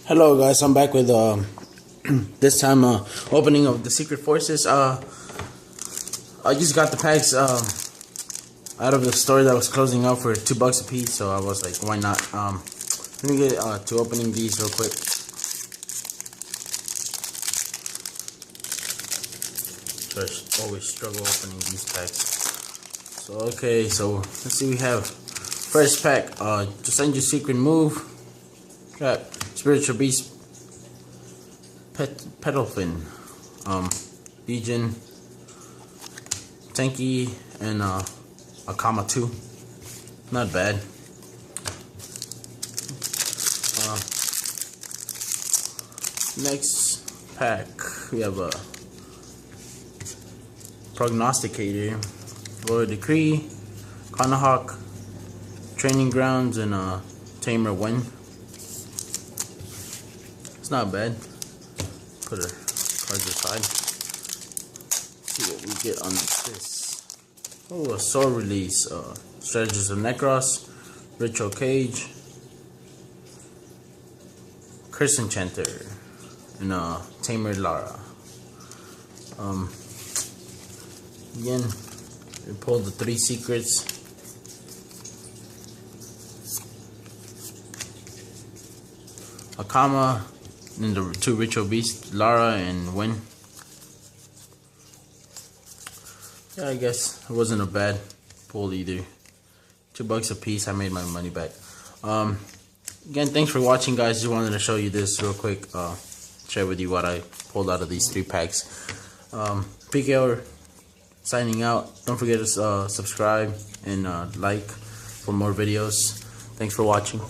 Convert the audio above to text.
Hello guys, I'm back with this time opening of the Secret Forces. I just got the packs out of the store that was closing out for $2 a piece, so I was like, why not? Let me get to opening these real quick. I always struggle opening these packs. So okay, so let's see. We have first pack. Just send your secret move. Got Spiritual Beast, Petalfin, Legion, Tanky, and Akama 2. Not bad. Next pack, we have a Prognosticator, Royal Decree, Kanahawk, Training Grounds, and Tamer Win. It's not bad. Put our cards aside. See what we get on this. Oh, a sword release. Strategist of Necros, Ritual Cage, Curse Enchanter, and Tamer Lara. Again, we pulled the 3 secrets. Akama, and the 2 Ritual Beasts, Lara and Win. Yeah, I guess it wasn't a bad pull either. $2 a piece. I made my money back. Again, thanks for watching, guys. Just wanted to show you this real quick. Share with you what I pulled out of these 3 packs. P.K.L. signing out. Don't forget to subscribe and like for more videos. Thanks for watching.